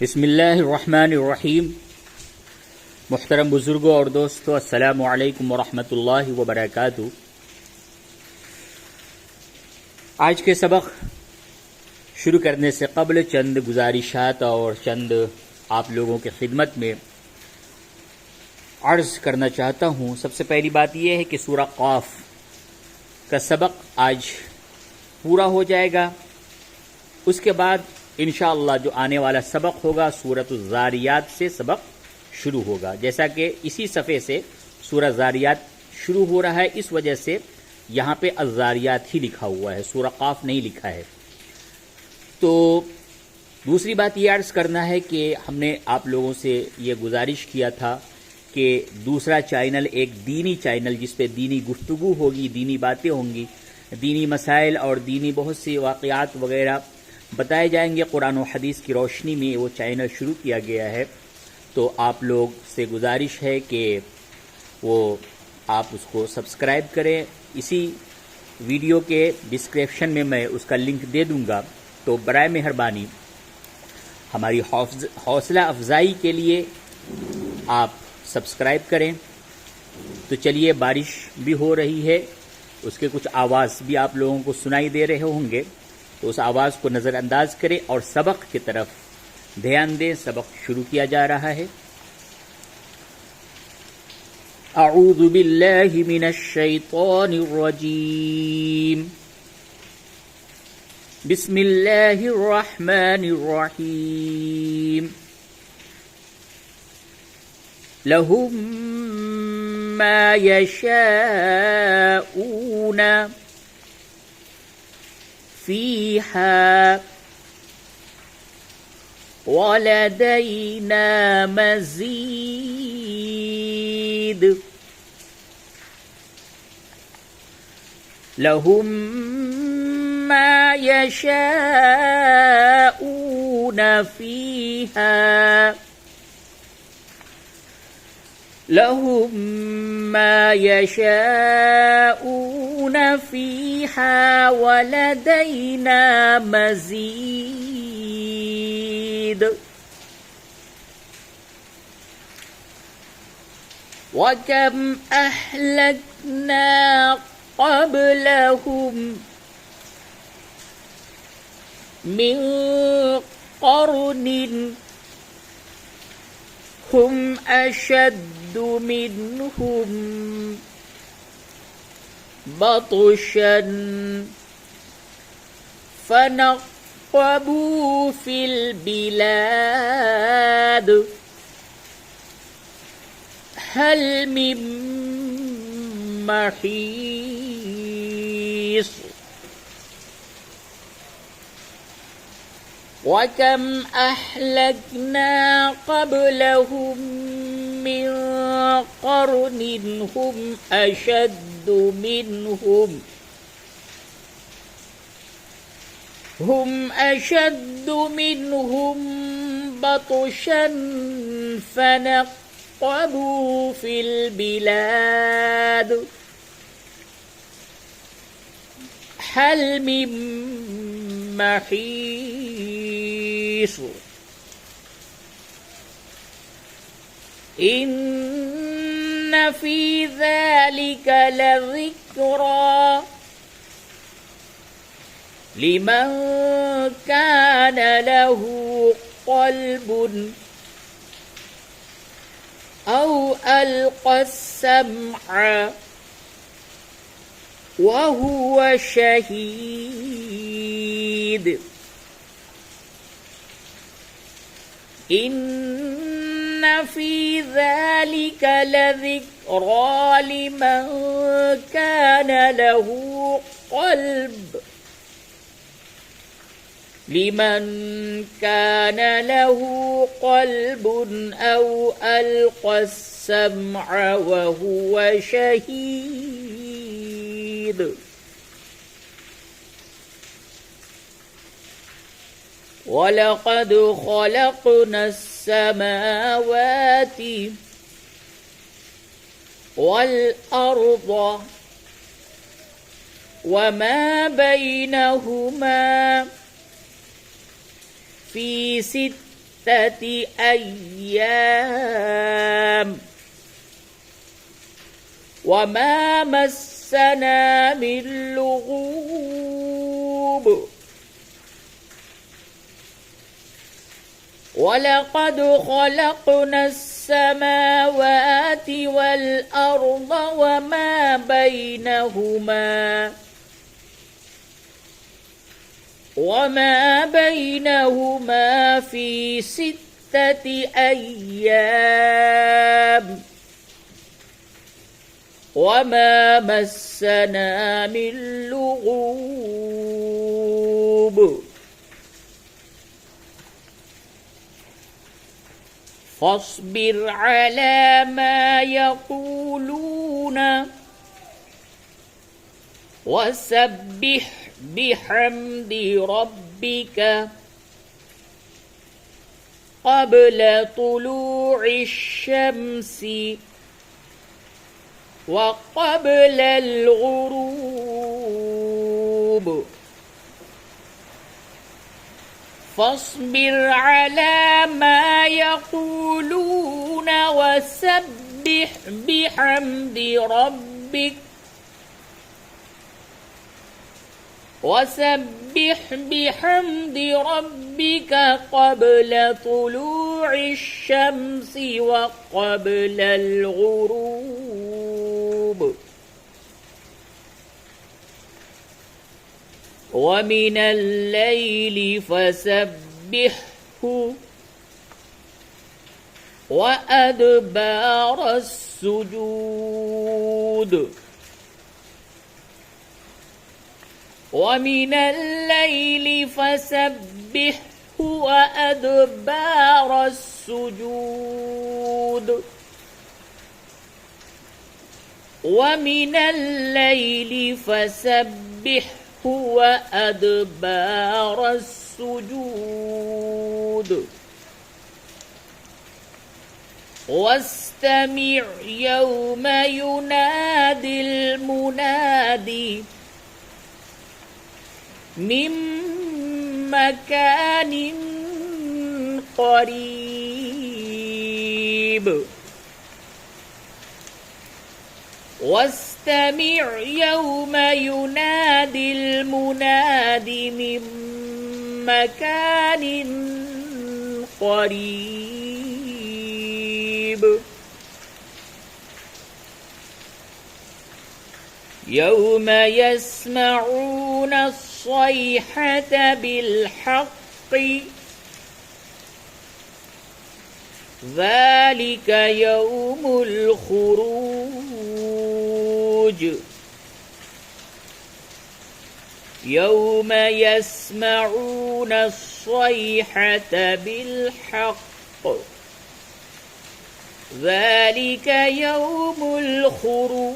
बिस्मिल्लाहिर्रहमानिर्रहीम। मुहतरम बुजुर्गों और दोस्तों, अस्सलामु अलैकुम वरहमतुल्लाहि वबरकातुहू। आज के सबक शुरू करने से कबल चंद गुजारिशात और चंद आप लोगों की खिदमत में अर्ज़ करना चाहता हूँ। सबसे पहली बात यह है कि सूरा क़ाफ का सबक आज पूरा हो जाएगा। उसके बाद इंशाअल्लाह जो आने वाला सबक होगा सूरतुज़ ज़ारियात से सबक शुरू होगा। जैसा कि इसी सफ़े से सूरह ज़ारियात शुरू हो रहा है, इस वजह से यहाँ पे अज़्ज़ारियात ही लिखा हुआ है, सूरह क़ाफ नहीं लिखा है। तो दूसरी बात ये अर्ज़ करना है कि हमने आप लोगों से ये गुजारिश किया था कि दूसरा चैनल, एक दीनी चैनल जिस पे दीनी गुफ्तगू होगी, दीनी बातें होंगी, दीनी मसाइल और दीनी बहुत सी वाक़यात वग़ैरह बताए जाएंगे कुरान और हदीस की रोशनी में, वो चैनल शुरू किया गया है। तो आप लोग से गुजारिश है कि वो आप उसको सब्सक्राइब करें। इसी वीडियो के डिस्क्रिप्शन में मैं उसका लिंक दे दूंगा। तो बराए मेहरबानी हमारी हौसला अफजाई के लिए आप सब्सक्राइब करें। तो चलिए, बारिश भी हो रही है, उसके कुछ आवाज़ भी आप लोगों को सुनाई दे रहे होंगे, तो उस आवाज़ को नज़रअंदाज करें और सबक की तरफ ध्यान दें। सबक शुरू किया जा रहा है। अऊज़ु बिल्लाहि मिनश शैतानिर रजीम। बिस्मिल्लाहिर रहमानिर रहीम। लहुम मा यशाऊन फ़ीहा वलदैना मज़ीद। लहुम मा यशाऊन फ़ीहा लहुम मा यशाऊन फ़ीहा वलदैना मज़ीद। वकम अहलकना क़ब्लहुम मिन क़र्निन हुम अशद्दु मिनहुम बतशन फनक़्क़बू फ़िल बिलाद हल मिन महीस। वकम अहलकना क़ब्लहुम मिन क़र्निन हुम अशद्दु मिनहुम बतशन फनक़्क़बू फ़िल बिलाद हल मिन महीस। इन्न फ़ी ज़ालिका लज़िक्रा लिमन कान लहू क़ल्बुन औ अल्क़स्समअ वहुव शहीद। इन्न फ़ी ज़ालिका लज़िक्रा लिमन कान लहू क़ल्बुन औ अल्क़स्समअ वहुव शहीद। वलक़द ख़लक़नस्समावाति वल्अर्ज़ वमा बैनहुमा फी सित्तति أيام وما مسنا من لغوب ولقد خلقنا السماوات والأرض وما بينهما في 6 أيام وما مسنا من لغوب فاصبر على ما يقولون وسبح بحمد ربك قبل طلوع الشمس وقبل الغروب فاصبر على ما يقولون وسبح بحمد ربك قبل طلوع الشمس وقبل الغروب ومن الليل فسبحه وأدبار السجود ومن الليل فسبحه وأدبار السجود ومن الليل فسبحه وأدبار السجود واستمع يوم ينادي المنادي من مكان قريب واستمع يوم ينادي المنادي من مكان قريب يوم يسمعون الصيحة بالحق ذلك يوم الخروج يوم يسمعون الصيحة بالحق ذلك يوم الخروج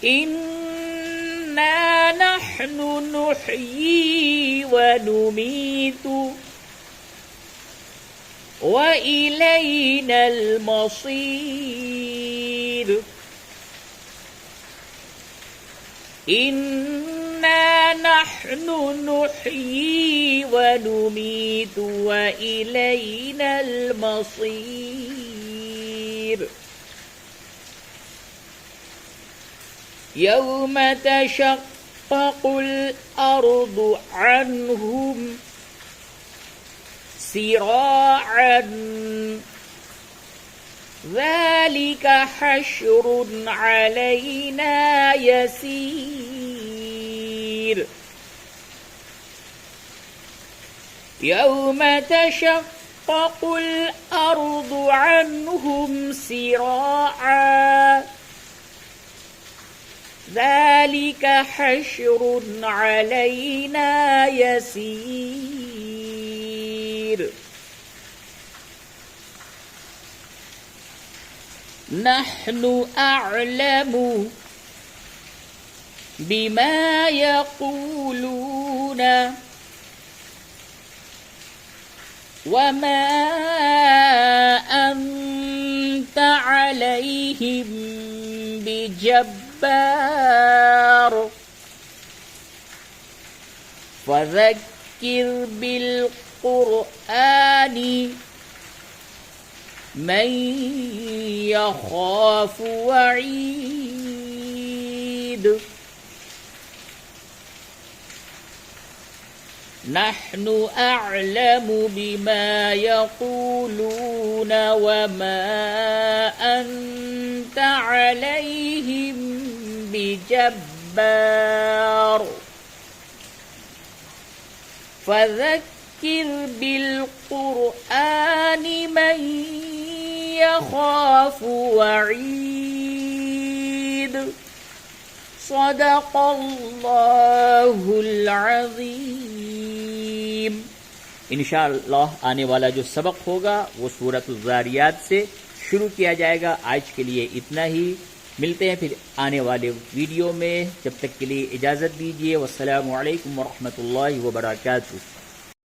إنا نحن نحيي ونميت وإلينا المصير إنا نحن نحيي ونميت وإلينا المصير يوم تشقق الأرض عنهم سراعا ذلك حشر علينا يسير يوم تشقق الأرض عنهم سراعا ذلك حشر علينا يسير نحن أعلم بما يقولون وما أنت عليهم بجبار فذکر بالقرآن من يخاف وعید. نحن أعلم بما يقولون وما أنت عليهم بجبار فذكر بالقرآن من يخاف وعید. صدق اللہ العظیم. انشاءاللہ آنے والا جو سبق ہوگا وہ سورۃ الذاریات سے شروع کیا جائے گا. آج کے لیے اتنا ہی، ملتے ہیں پھر آنے والے ویڈیو میں. جب تک کے لیے اجازت دیجیے. والسلام علیکم ورحمۃ اللہ وبرکاتہ.